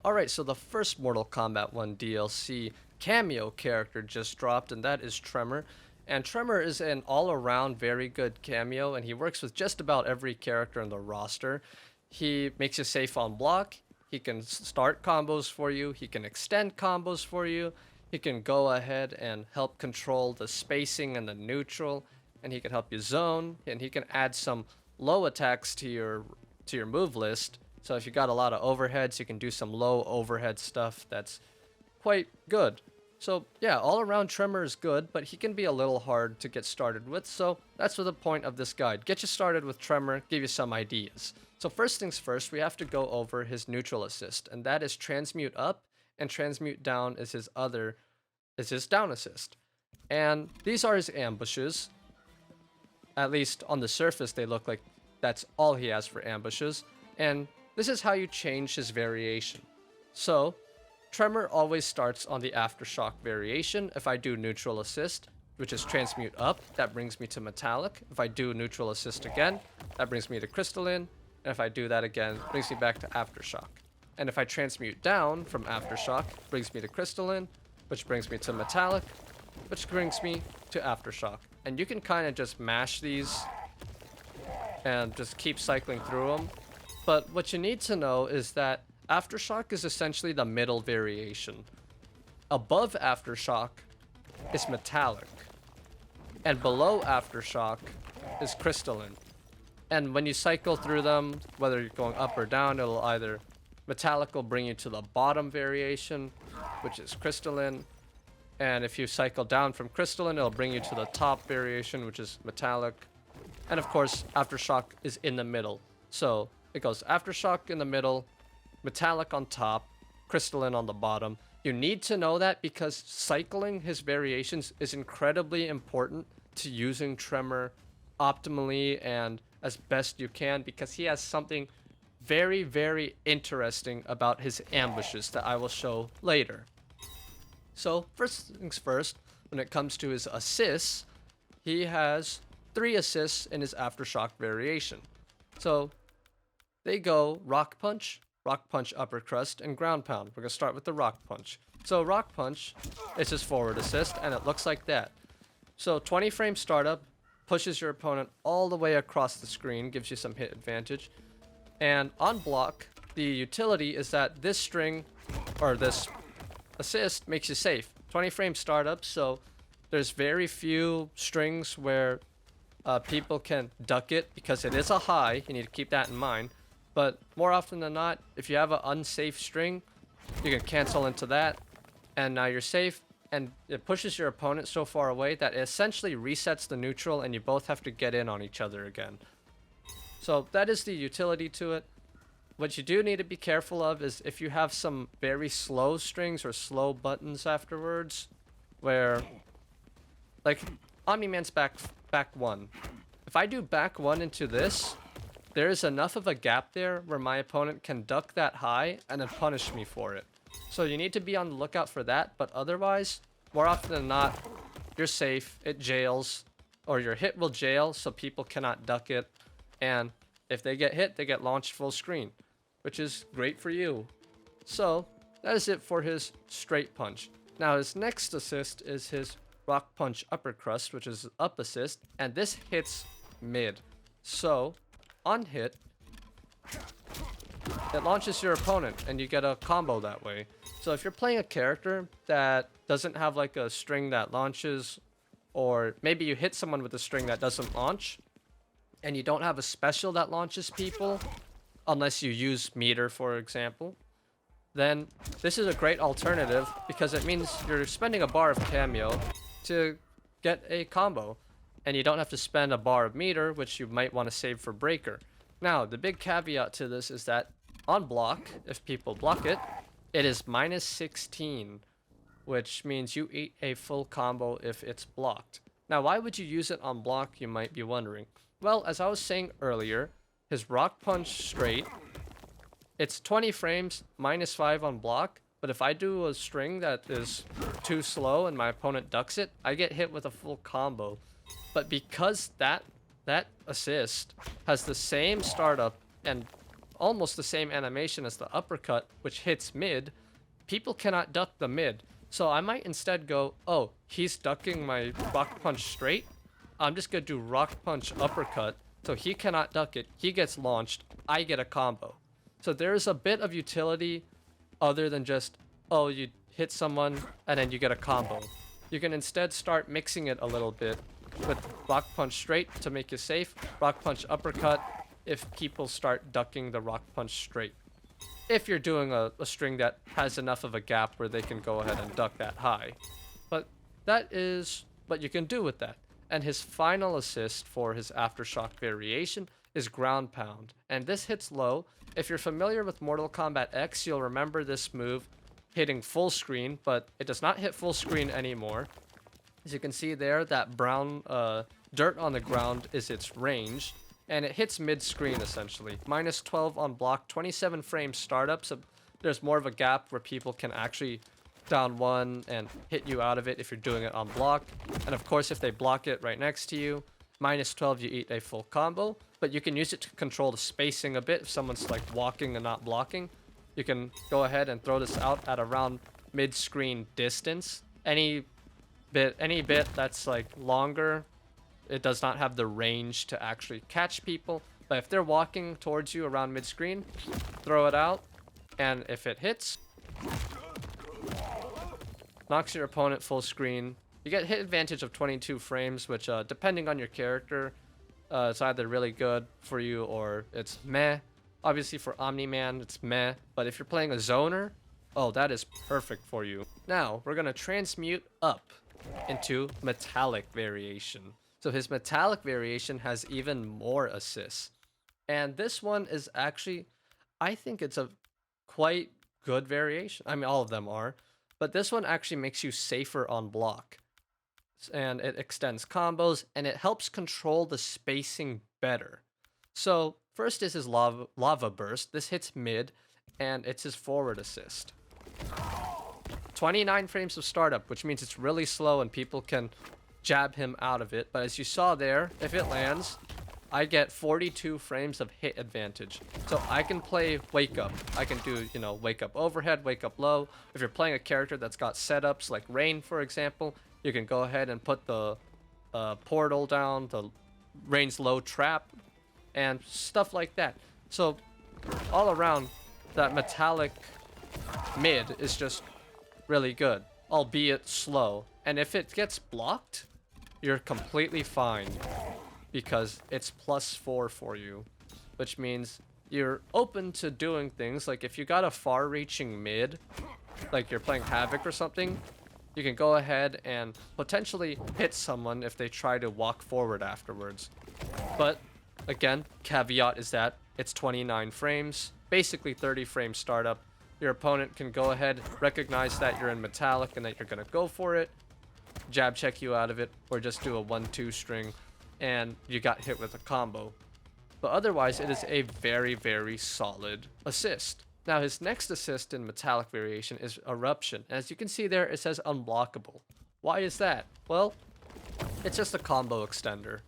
Alright, so the first Mortal Kombat 1 DLC Kameo character just dropped, and that is Tremor. And Tremor is an all-around very good cameo, and he works with just about every character in the roster. He makes you safe on block, he can start combos for you, he can extend combos for you, he can go ahead and help control the spacing and the neutral, and he can help you zone, and he can add some low attacks to your move list. So if you got a lot of overheads, you can do some low overhead stuff that's quite good. So yeah, all around Tremor is good, but he can be a little hard to get started with. So that's what the point of this guide. Get you started with Tremor, give you some ideas. So first things first, we have to go over his neutral assist, and that is transmute up, and transmute down is his down assist. And these are his ambushes. At least on the surface, they look like that's all he has for ambushes. And this is how you change his variation. So, Tremor always starts on the Aftershock Variation. If I do neutral assist, which is transmute up, that brings me to metallic. If I do neutral assist again, that brings me to crystalline. And if I do that again, it brings me back to Aftershock. And if I transmute down from Aftershock, it brings me to crystalline, which brings me to metallic, which brings me to Aftershock. And you can kind of just mash these and just keep cycling through them. But what you need to know is that Aftershock is essentially the middle variation. Above Aftershock is metallic. And below Aftershock is crystalline. And when you cycle through them, whether you're going up or down, it'll either metallic will bring you to the bottom variation, which is crystalline. And if you cycle down from crystalline, it'll bring you to the top variation, which is metallic. And of course, Aftershock is in the middle. So it goes Aftershock in the middle, metallic on top, crystalline on the bottom. You need to know that because cycling his variations is incredibly important to using Tremor optimally and as best you can, because he has something very, very interesting about his ambushes that I will show later. So first things first, when it comes to his assists, he has 3 assists in his Aftershock variation. So they go Rock Punch Upper Crust, and Ground Pound. We're going to start with the Rock Punch. So Rock Punch is his forward assist, and it looks like that. So 20 frame startup, pushes your opponent all the way across the screen, gives you some hit advantage. And on block, the utility is that this string, or this assist, makes you safe. 20 frame startup, so there's very few strings where people can duck it because it is a high. You need to keep that in mind. But more often than not, if you have an unsafe string, you can cancel into that, and now you're safe. And it pushes your opponent so far away that it essentially resets the neutral, and you both have to get in on each other again. So that is the utility to it. What you do need to be careful of is if you have some very slow strings or slow buttons afterwards, where, like, Omni-Man's back 1. If I do back 1 into this, there is enough of a gap there where my opponent can duck that high and then punish me for it. So you need to be on the lookout for that, but otherwise, more often than not, you're safe, it jails, or your hit will jail so people cannot duck it, and if they get hit, they get launched full screen, which is great for you. So that is it for his straight punch. Now his next assist is his Rock Punch Upper Crust, which is up assist, and this hits mid. So on hit, it launches your opponent and you get a combo that way. So if you're playing a character that doesn't have like a string that launches, or maybe you hit someone with a string that doesn't launch, and you don't have a special that launches people, unless you use meter, for example, then this is a great alternative because it means you're spending a bar of Kameo to get a combo, and you don't have to spend a bar of meter, which you might want to save for breaker. Now, the big caveat to this is that on block, if people block it, it is minus 16, which means you eat a full combo if it's blocked. Now, why would you use it on block, you might be wondering. Well, as I was saying earlier, his Rock Punch straight, it's 20 frames, minus 5 on block, but if I do a string that is too slow and my opponent ducks it, I get hit with a full combo. But because that assist has the same startup and almost the same animation as the uppercut, which hits mid, people cannot duck the mid. So I might instead go, oh, he's ducking my rock punch straight. I'm just gonna do rock punch uppercut, so he cannot duck it. He gets launched. I get a combo. So there's a bit of utility other than just, oh, you hit someone and then you get a combo. You can instead start mixing it a little bit with rock punch straight to make you safe, rock punch uppercut if people start ducking the rock punch straight. If you're doing a string that has enough of a gap where they can go ahead and duck that high. But that is what you can do with that. And his final assist for his Aftershock Variation is ground pound. And this hits low. If you're familiar with Mortal Kombat X, you'll remember this move hitting full screen, but it does not hit full screen anymore. As you can see there, that brown dirt on the ground is its range, and it hits mid-screen essentially. Minus 12 on block, 27 frames startup, so there's more of a gap where people can actually down one and hit you out of it if you're doing it on block. And of course, if they block it right next to you, minus 12, you eat a full combo, but you can use it to control the spacing a bit if someone's like walking and not blocking. You can go ahead and throw this out at around mid-screen distance. Any bit that's like longer, it does not have the range to actually catch people. But if they're walking towards you around mid-screen, throw it out, and if it hits, knocks your opponent full screen. You get hit advantage of 22 frames, which depending on your character, it's either really good for you or it's meh. Obviously for Omni-Man, it's meh, but if you're playing a zoner, oh, that is perfect for you. Now, we're gonna transmute up into Metallic Variation. So his Metallic Variation has even more assists. And this one is actually, I think it's a quite good variation. I mean, all of them are, but this one actually makes you safer on block. And it extends combos, and it helps control the spacing better. So first is his lava burst. This hits mid, and it's his forward assist. 29 frames of startup, which means it's really slow and people can jab him out of it. But as you saw there, if it lands, I get 42 frames of hit advantage. So I can play wake up. I can do, you know, wake up overhead, wake up low. If you're playing a character that's got setups like Rain, for example, you can go ahead and put the portal down, the Rain's low trap, and stuff like that. So all around, that metallic mid is just really good, albeit slow. And if it gets blocked, you're completely fine because it's +4 for you, which means you're open to doing things like if you got a far-reaching mid, like you're playing Havoc or something, you can go ahead and potentially hit someone if they try to walk forward afterwards. But again, caveat is that it's 29 frames, basically 30 frame startup. Your opponent can go ahead, recognize that you're in metallic and that you're gonna go for it, jab check you out of it, or just do a 1-2 string and you got hit with a combo. But otherwise, it is a very, very solid assist. Now, his next assist in Metallic Variation is Eruption. As you can see there, it says unblockable. Why is that? Well, it's just a combo extender.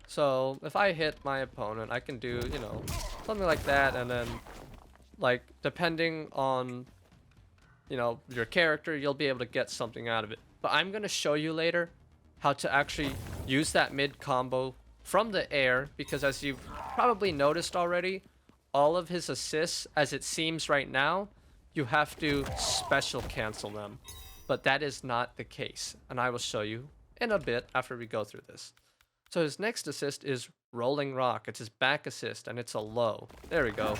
So if I hit my opponent, I can do, you know, something like that, and then, like, depending on, you know, your character, you'll be able to get something out of it. But I'm going to show you later how to actually use that mid combo from the air, because as you've probably noticed already, all of his assists, as it seems right now, you have to special cancel them. But that is not the case, and I will show you in a bit after we go through this. So his next assist is Rolling Rock. It's his back assist, and it's a low. There we go.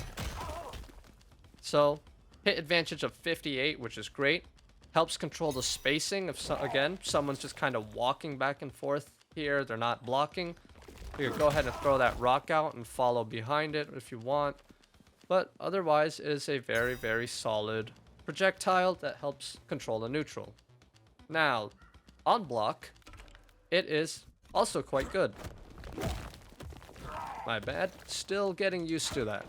So, hit advantage of 58, which is great. Helps control the spacing if, again, someone's just kind of walking back and forth here. They're not blocking. You can go ahead and throw that rock out and follow behind it if you want. But otherwise, it is a very, very solid projectile that helps control the neutral. Now, on block, it is also quite good. My bad. Still getting used to that.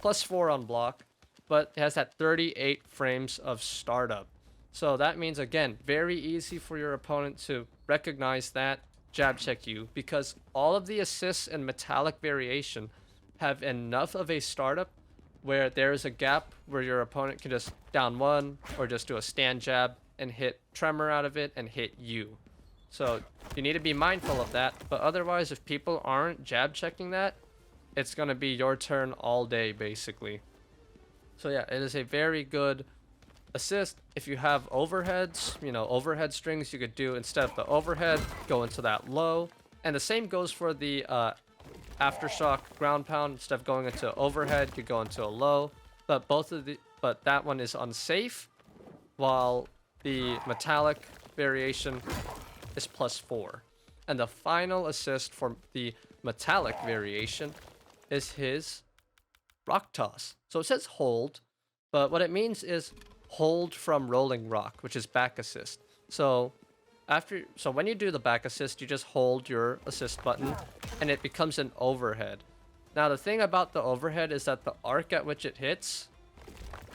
+4 on block, but it has that 38 frames of startup. So that means, again, very easy for your opponent to recognize that, jab check you, because all of the assists in Metallic Variation have enough of a startup where there is a gap where your opponent can just down one or just do a stand jab and hit Tremor out of it and hit you. So you need to be mindful of that, but otherwise if people aren't jab checking that, it's going to be your turn all day basically. So yeah, it is a very good assist. If you have overheads, you know, overhead strings, you could do instead of the overhead, go into that low. And the same goes for the Aftershock ground pound. Instead of going into overhead, you go into a low. But but that one is unsafe, while the metallic variation is +4. And the final assist for the metallic variation is his rock toss. So it says hold, but what it means is hold from rolling rock, which is back assist. So when you do the back assist, you just hold your assist button and it becomes an overhead. Now the thing about the overhead is that the arc at which it hits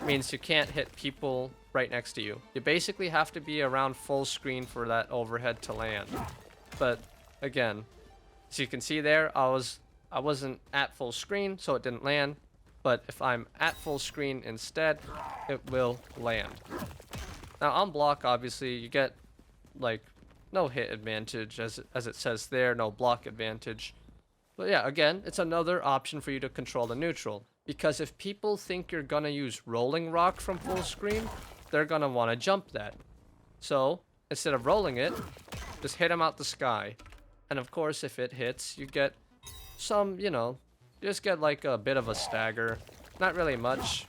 means you can't hit people right next to you. You basically have to be around full screen for that overhead to land. But again, as you can see there, I wasn't at full screen, so it didn't land. But if I'm at full screen instead, it will land. Now on block, obviously, you get like no hit advantage as it says there, no block advantage. But yeah, again, it's another option for you to control the neutral. Because if people think you're gonna use rolling rock from full screen, they're gonna want to jump that. So instead of rolling it, just hit them out the sky. And of course, if it hits, you get some, you know, you just get like a bit of a stagger. Not really much.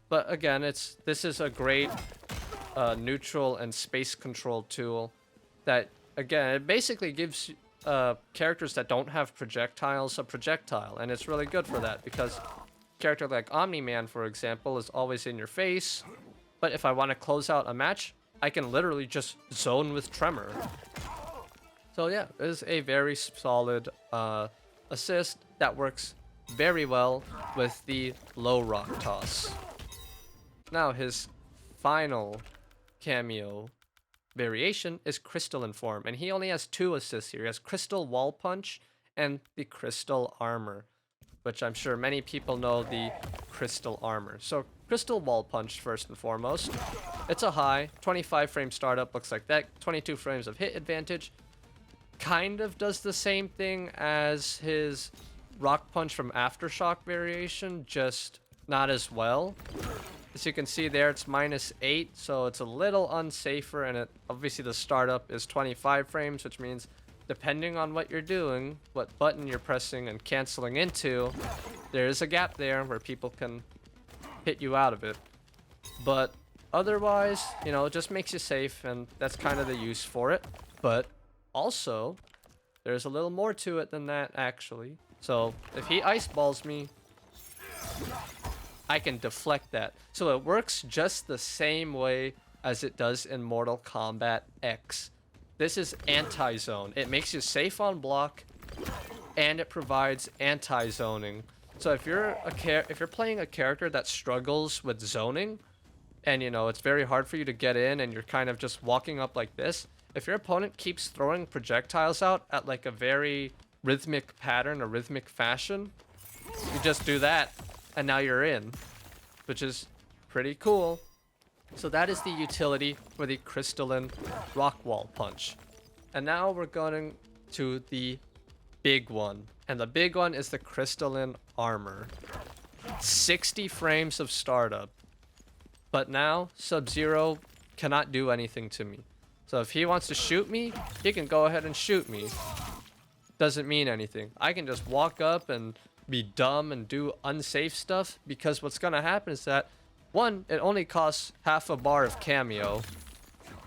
But again, this is a great neutral and space control tool that, again, it basically gives characters that don't have projectiles a projectile. And it's really good for that because a character like Omni-Man, for example, is always in your face. But if I want to close out a match, I can literally just zone with Tremor. So yeah, it is a very solid assist that works very well with the low rock toss. Now his final Kameo variation is Crystalline form, and he only has 2 assists here. He has Crystal Wall Punch and the Crystal Armor, which I'm sure many people know the Crystal Armor. So Crystal Wall Punch first and foremost. It's a high 25 frame startup, looks like that, 22 frames of hit advantage. Kind of does the same thing as his Rock Punch from Aftershock variation, just not as well. As you can see there, it's -8, so it's a little unsafer, and obviously the startup is 25 frames, which means depending on what you're doing, what button you're pressing and canceling into, there is a gap there where people can hit you out of it. But otherwise, you know, it just makes you safe, and that's kind of the use for it. But also, there's a little more to it than that, actually. So if he ice balls me, I can deflect that. So it works just the same way as it does in Mortal Kombat X. This is anti-zone. It makes you safe on block, and it provides anti-zoning. So if you're playing a character that struggles with zoning, and you know it's very hard for you to get in, and you're kind of just walking up like this, if your opponent keeps throwing projectiles out at like a very rhythmic pattern, a rhythmic fashion, you just do that, and now you're in, which is pretty cool. So that is the utility for the Crystalline Rock Wall Punch. And now we're going to the big one. And the big one is the Crystalline Armor. 60 frames of startup. But now Sub-Zero cannot do anything to me. So if he wants to shoot me, he can go ahead and shoot me. Doesn't mean anything. I can just walk up and be dumb and do unsafe stuff, because what's gonna happen is that, one, it only costs half a bar of Kameo,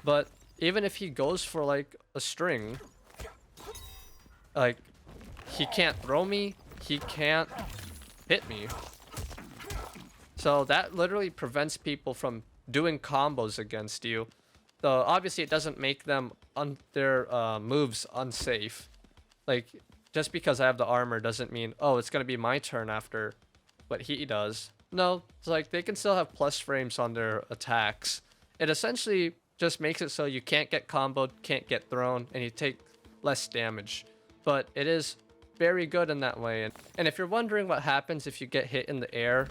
but even if he goes for like a string, like, he can't throw me, he can't hit me. So that literally prevents people from doing combos against you. Though obviously it doesn't make them their moves unsafe. Like, just because I have the armor doesn't mean, oh, it's gonna be my turn after what he does. No, it's like they can still have plus frames on their attacks. It essentially just makes it so you can't get comboed, can't get thrown, and you take less damage. But it is very good in that way. And if you're wondering what happens if you get hit in the air,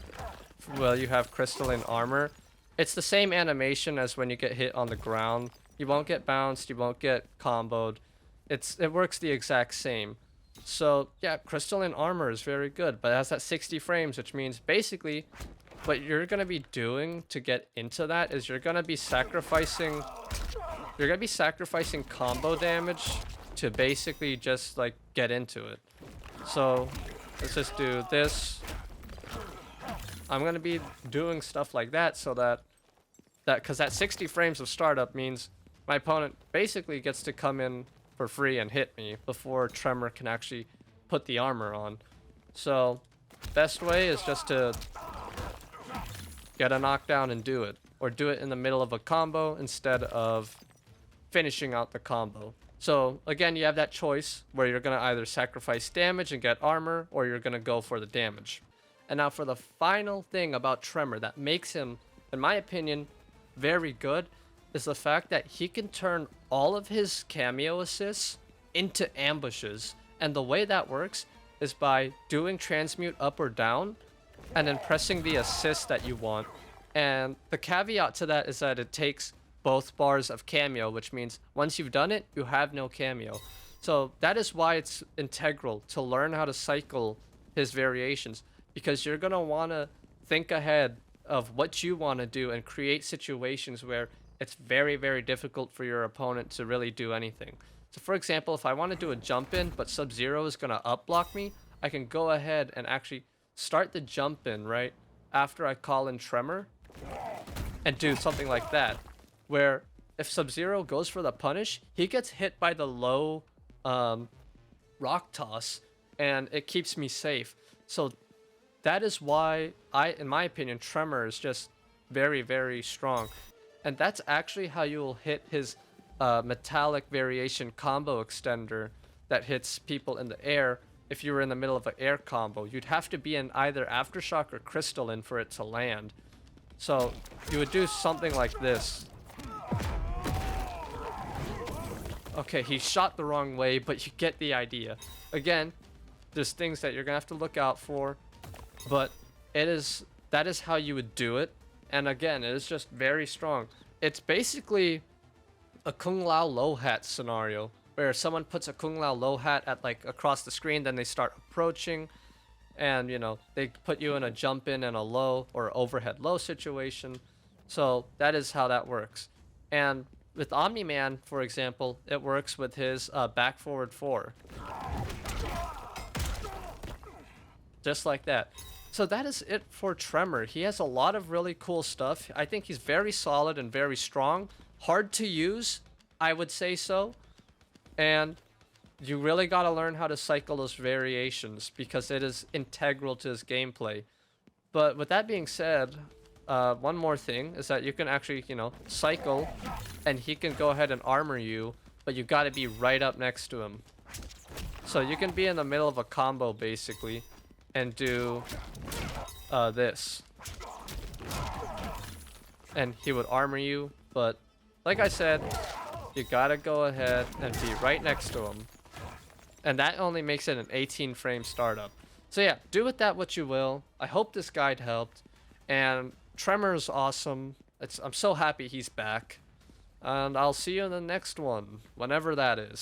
well, you have crystalline armor. It's the same animation as when you get hit on the ground. You won't get bounced, you won't get comboed. It works the exact same. So yeah, crystalline armor is very good, but it has that 60 frames, which means basically what you're gonna be doing to get into that is you're gonna be sacrificing combo damage to basically just like get into it. So let's just do this. I'm gonna be doing stuff like that so that because that 60 frames of startup means my opponent basically gets to come in for free and hit me before Tremor can actually put the armor on. So best way is just to get a knockdown and do it, or do it in the middle of a combo instead of finishing out the combo. So again, you have that choice where you're gonna either sacrifice damage and get armor, or you're gonna go for the damage. And now for the final thing about Tremor that makes him, in my opinion, very good, is the fact that he can turn all of his Kameo assists into ambushes. And the way that works is by doing transmute up or down and then pressing the assist that you want. And the caveat to that is that it takes both bars of Kameo, which means once you've done it, you have no Kameo. So that is why it's integral to learn how to cycle his variations, because you're going to want to think ahead of what you want to do and create situations where it's very, very difficult for your opponent to really do anything. So for example, if I want to do a jump in, but Sub-Zero is going to up block me, I can go ahead and actually start the jump in right after I call in Tremor and do something like that, where if Sub-Zero goes for the punish, he gets hit by the low rock toss and it keeps me safe. So that is why in my opinion, Tremor is just very, very strong. And that's actually how you will hit his metallic variation combo extender that hits people in the air. If you were in the middle of an air combo, you'd have to be in either Aftershock or Crystalline for it to land. So you would do something like this. Okay, he shot the wrong way, but you get the idea. Again, there's things that you're gonna have to look out for, but that is how you would do it. And again, it is just very strong. It's basically a Kung Lao low hat scenario where someone puts a Kung Lao low hat at like across the screen, then they start approaching, and you know, they put you in a jump in and a low or overhead low situation. So that is how that works. And with Omni-Man, for example, it works with his back forward 4. Just like that. So that is it for Tremor. He has a lot of really cool stuff. I think he's very solid and very strong. Hard to use, I would say so. And you really got to learn how to cycle those variations because it is integral to his gameplay. But with that being said, one more thing is that you can actually, you know, cycle and he can go ahead and armor you, but you got to be right up next to him. So you can be in the middle of a combo basically and do this. And he would armor you, but like I said, you gotta go ahead and be right next to him. And that only makes it an 18 frame startup. So yeah, do with that what you will. I hope this guide helped. And Tremor is awesome. I'm so happy he's back. And I'll see you in the next one, whenever that is.